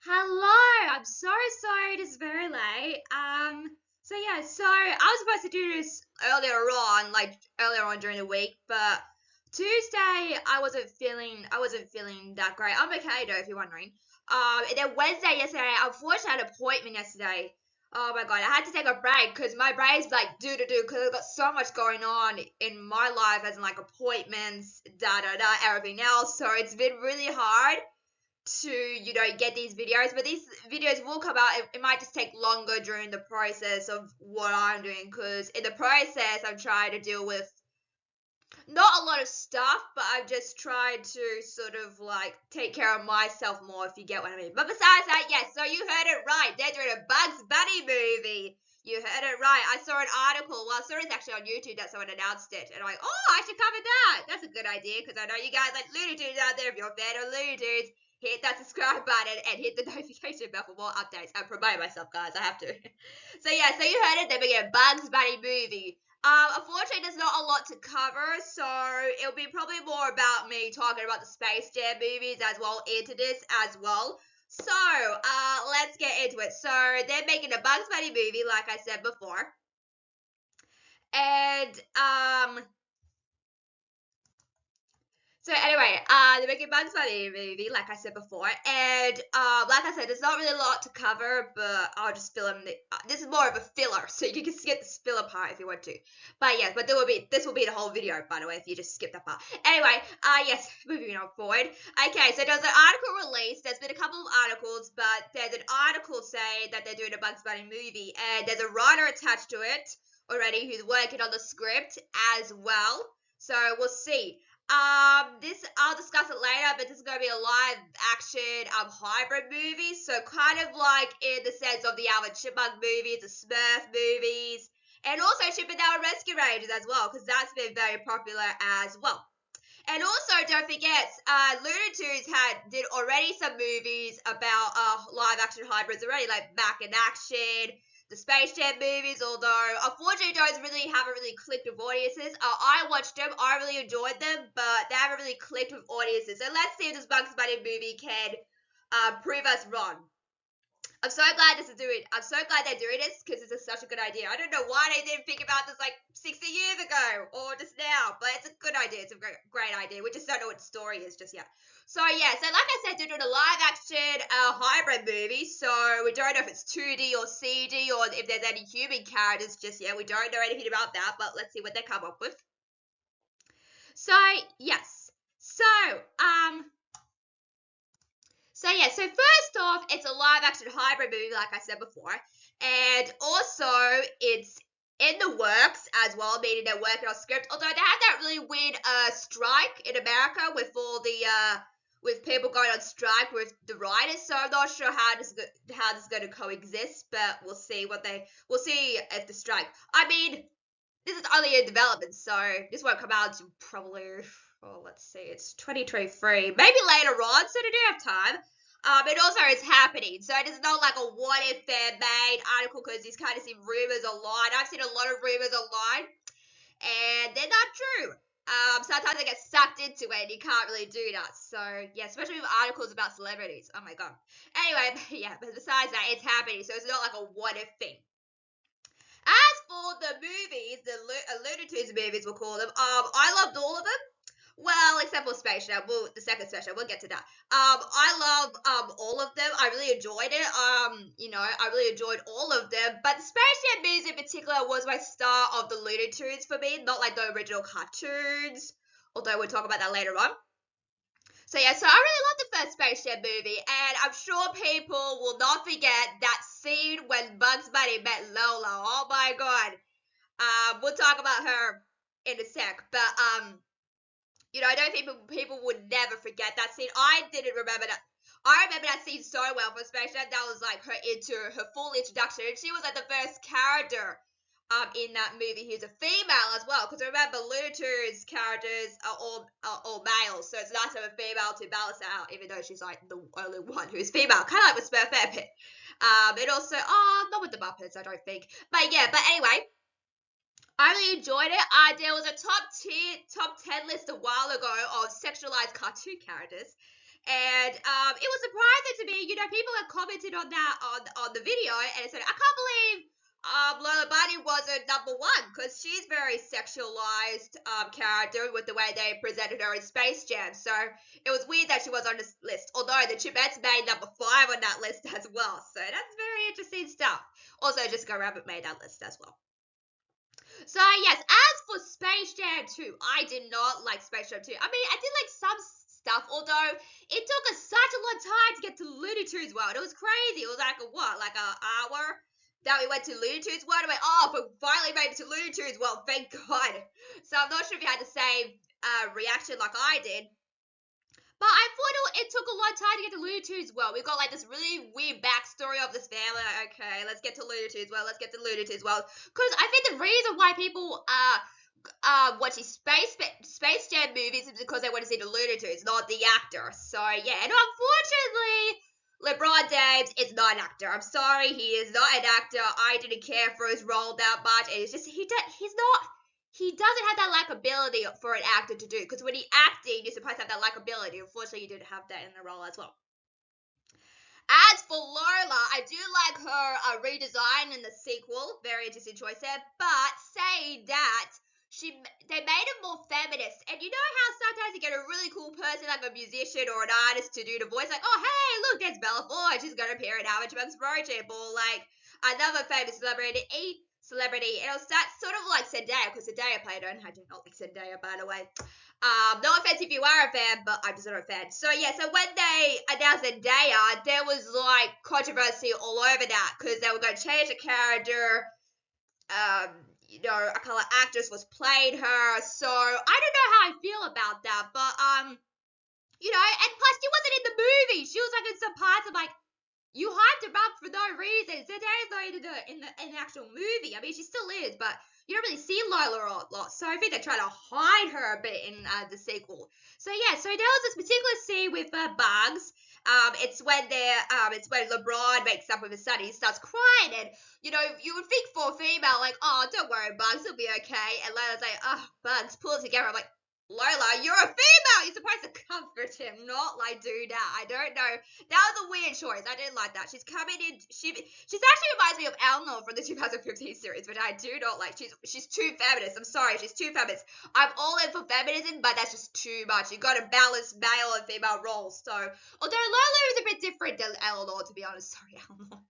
Hello, I'm so sorry it is very late. So I was supposed to do this earlier on during the week, but Tuesday I wasn't feeling that great. I'm okay though, if you're wondering. And then Wednesday yesterday, unfortunately I had an appointment yesterday. Oh my god, I had to take a break because my brain's like do because I've got so much going on in my life, as in like appointments, everything else. So it's been really hard to get these videos, but these videos will come out. It might just take longer during the process of what I'm doing, because in the process I'm trying to deal with not a lot of stuff, but I've just tried to sort of like take care of myself more, if you get what I mean. But besides that, yes, so you heard it right, they're doing a Bugs Bunny movie. You heard it right. I saw an article. Well, I saw it actually on YouTube that someone announced it, and I'm like, oh, I should cover that. That's a good idea, because I know you guys like Looney Tunes out there. If you're a fan of Looney Tunes, hit that subscribe button and hit the notification bell for more updates. I promote myself, guys. I have to. So yeah, so you heard it. They're making a Bugs Bunny movie. Unfortunately, there's not a lot to cover, so it'll be probably more about me talking about the Space Jam movies as well into this as well. So, let's get into it. So, they're making a Bugs Bunny movie, like I said before. And, so anyway, they're making Bugs Bunny movie, like I said before, and like I said, there's not really a lot to cover, but I'll just fill in this is more of a filler, so you can skip the filler part if you want to. But yes, but this will be the whole video, by the way, if you just skip that part. Anyway, yes, moving on forward. Okay, so there's an article released. There's been a couple of articles, but there's an article saying that they're doing a Bugs Bunny movie, and there's a writer attached to it already who's working on the script as well. So we'll see. This I'll discuss it later, but this is gonna be a live action hybrid movie, so kind of like in the sense of the Alvin Chipmunk movies, the Smurf movies, and also Chippendale Rescue Rangers as well, because that's been very popular as well. And also, don't forget, Looney Tunes did already some movies about live action hybrids already, like Back in Action, the Space Jam movies. Although unfortunately, those haven't really clicked with audiences. I watched them, I really enjoyed them, but they haven't really clicked with audiences. So let's see if this Bugs Bunny movie can prove us wrong. I'm so glad they're doing this, because this is such a good idea. I don't know why they didn't think about this like 60 years ago or just now, but it's a good idea. It's a great idea. We just don't know what the story is just yet. So yeah, so like I said, they're doing a live action hybrid movie, so we don't know if it's 2D or CG or if there's any human characters just yet. We don't know anything about that, but let's see what they come up with. So yes, so first off, it's a live action hybrid movie, like I said before, and also it's in the works as well, meaning they're working on script. Although they had that really weird strike in America with all the with people going on strike with the writers, so I'm not sure how this is going to coexist, but we'll see if the strike. I mean, this is only in development, so this won't come out until probably, let's see, it's 2023, maybe later on, so they do have time. And also it's happening, so it is not like a what if fan made article, because these kind of see rumors online. I've seen a lot of rumors online, and they're not true. Sometimes they get sucked into it, and you can't really do that. So yeah, especially with articles about celebrities. Oh my god. Anyway, yeah, but besides that, it's happening, so it's not like a what if thing. As for the movies, the Looney Tunes movies, we'll call them, I loved all of them. Well, except for Space Jam, the second Space Jam, we'll get to that. I love all of them. I really enjoyed it. I really enjoyed all of them. But the Space Jam movies in particular was my star of the Looney Tunes for me, not like the original cartoons. Although we'll talk about that later on. So yeah, so I really love the first Space Jam movie, and I'm sure people will not forget that scene when Bugs Bunny met Lola. Oh my god. We'll talk about her in a sec, but I don't think people would never forget that scene. I didn't remember that. I remember that scene so well for Space Jam. That was like her full introduction, and she was like the first character in that movie who's a female as well. Because remember, Looney Tunes characters are all males, so it's nice to have a female to balance it out, even though she's like the only one who's female, kind of like with Smurf Epic. And also, not with the Muppets, I don't think. But yeah, but anyway. I really enjoyed it. There was a top 10 list a while ago of sexualized cartoon characters. And it was surprising to me, people have commented on that on the video and said, I can't believe Lola Bunny wasn't number one because she's very sexualized character with the way they presented her in Space Jam. So it was weird that she was on this list. Although the Chipettes made number 5 on that list as well. So that's very interesting stuff. Also, Jessica Rabbit made that list as well. So yes, as for Space Jam 2, I did not like Space Jam 2. I mean, I did like some stuff, although it took us such a long time to get to Looney Tunes World. It was crazy. It was like like an hour that we went to Looney Tunes World. I went, oh, but finally made it to Looney Tunes World, thank God. So I'm not sure if you had the same reaction like I did. But I thought it took a long time to get to Looney Tunes World. We've got like this really weird backstory of this family. Like, okay, let's get to Looney Tunes World. Let's get to Looney Tunes World. Because I think the reason why people watching Space Jam movies is because they want to see the Looney Tunes, not the actor. So yeah, and unfortunately, LeBron James is not an actor. I'm sorry, he is not an actor. I didn't care for his role that much. It's just he doesn't have that likability for an actor to do. Because when he's acting, you're supposed to have that likability. Unfortunately, you didn't have that in the role as well. As for Lola, I do like her redesign in the sequel. Very interesting choice there. But saying that, they made it more feminist. And you know how sometimes you get a really cool person, like a musician or an artist, to do the voice, like, oh, hey, look, there's Bella Ford. She's going to appear in How Much Bugs Project. Or like another famous celebrity, and it was that sort of like Zendaya, because Zendaya played her, and I do not like Zendaya, by the way. No offense if you are a fan, but I'm just not a fan. So yeah, so when they announced Zendaya, there was like controversy all over that, because they were going to change the character. You know, a color actress was playing her, so I don't know how I feel about that, but you know, and plus she wasn't in the movie. She was like in some parts of like, you hyped her up for no reason. Zendaya's not in the actual movie. I mean, she still is, but you don't really see Lola a lot. So I think they're trying to hide her a bit in the sequel. So yeah, so there was this particular scene with Bugs. It's when LeBron makes up with his son. He starts crying, and you know, you would think for a female, like, oh, don't worry, Bugs, it'll be okay. And Lola's like, oh, Bugs, pull it together. I'm like, Lola, you're a female. You're supposed to comfort him, not like do that. I don't know. That was a weird choice. I didn't like that. She's coming in. She's actually reminds me of Eleanor from the 2015 series, but I do not like. She's too feminist. I'm sorry, she's too feminist. I'm all in for feminism, but that's just too much. You got to balance male and female roles. So, although Lola is a bit different than Eleanor, to be honest. Sorry, Eleanor.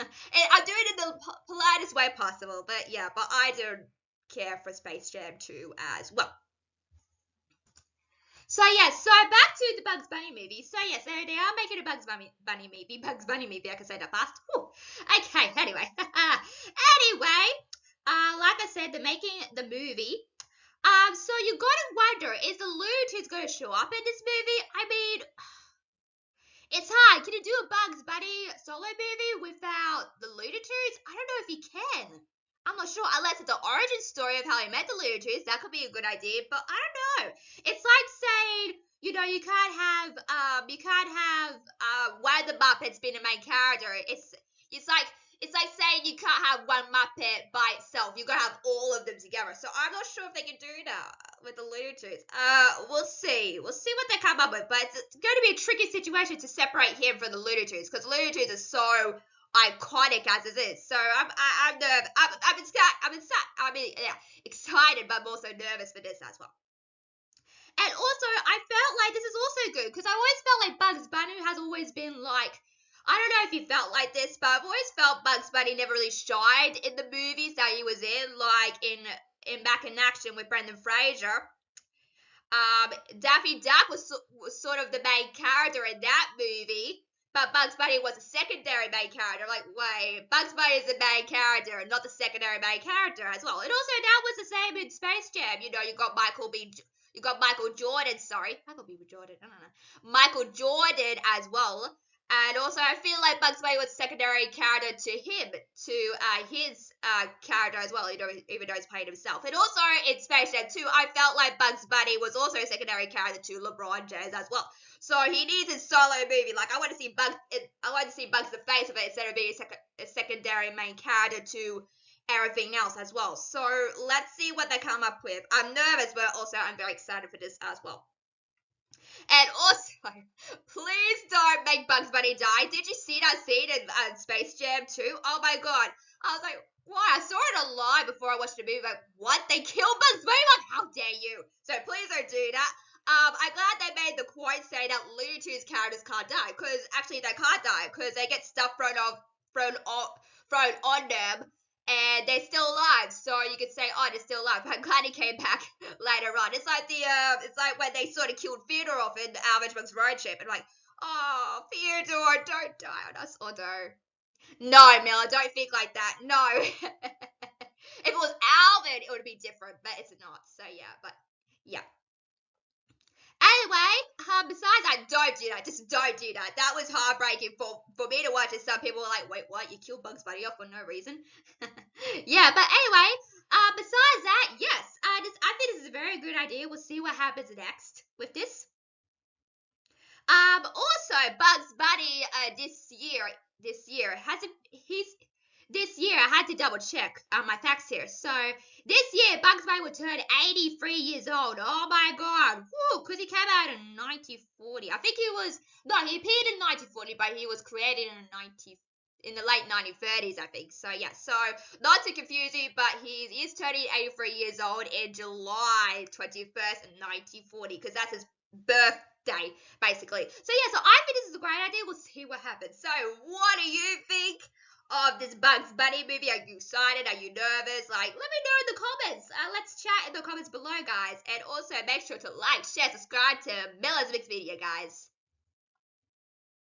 And I do it in the politest way possible. But yeah, but I don't care for Space Jam 2 as well. So yeah, so back to the Bugs Bunny movie. So yeah, so they are making a Bugs Bunny movie. I can say that fast. Whew. Okay, anyway. Anyway, like I said, they're making the movie. So you gotta wonder, is the Looney Tunes gonna show up in this movie? I mean, it's hard. Can you do a Bugs Bunny solo movie without the Looney Tunes? I don't know if you can. I'm not sure, unless it's the origin story of how he met the Looney Tunes. That could be a good idea, but I don't know. It's like saying, you know, you can't have one of the Muppets being a main character. It's like saying you can't have one Muppet by itself. You gotta have all of them together. So I'm not sure if they can do that with the Looney Tunes. We'll see. We'll see what they come up with. But it's going to be a tricky situation to separate him from the Looney Tunes, because Looney Tunes is so iconic as it is. So I'm nervous. I'm excited, but I'm also nervous for this as well. And also, I felt like this is also good, because I always felt like Bugs Bunny has always been like, I don't know if you felt like this, but I've always felt Bugs Bunny never really shined in the movies that he was in, like in Back in Action with Brendan Fraser. Daffy Duck was sort of the main character in that movie, but Bugs Bunny was a secondary main character. Like, wait, Bugs Bunny is the main character, not the secondary main character as well. And also, that was the same in Space Jam. You know, you got Michael Jordan as well. And also, I feel like Bugs Bunny was a secondary character to him, to his character as well, you know, even though he's playing himself. And also, in Space Jam 2, I felt like Bugs Bunny was also a secondary character to LeBron James as well. So he needs his solo movie. Like, I want to see Bugs the face of it, instead of being a secondary main character to everything else as well. So let's see what they come up with. I'm nervous, but also I'm very excited for this as well. And also, please don't make Bugs Bunny die. Did you see that scene in Space Jam 2? Oh my god. I was like, why? I saw it online before I watched the movie. Like, what? They killed Bugs Bunny? Like, how dare you? So please don't do that. I'm glad they made the quote say that Looney Tunes characters can't die, because actually they can't die, because they get stuff thrown on them, and they're still alive. So you could say, oh, they're still alive. But I'm glad he came back later on. It's like it's like when they sort of killed Theodore off in Alvin Bugs Road Trip, and like, oh, Theodore, don't die on us, although. No, Miller, don't think like that. No. If it was Alvin, it would be different, but it's not. So yeah, but yeah. Anyway, besides that, don't do that. Just don't do that. That was heartbreaking for me to watch, and some people were like, wait, what? You killed Bugs Bunny off for no reason? Yeah, but anyway, besides that, yes, I think this is a very good idea. We'll see what happens next with this. Also, Bugs Bunny, this year hasn't he's this year I had to double check my facts here. So this year Bugs Bunny will turn 83 years old. Oh my god, woo! Because he came out in 1940. I think he appeared in 1940, but he was created in the late 1930s, I think. So yeah, so not to confuse you, but he is turning 83 years old in July 21st, 1940, because that's his birthday, basically. So yeah, so I think this is a great idea. We'll see what happens. So what do you think of this Bugs Bunny movie? Are you excited? Are you nervous? Like, let me know in the comments. Let's chat in the comments below, guys. And also make sure to like, share, subscribe to Bella's Mixed Media, guys.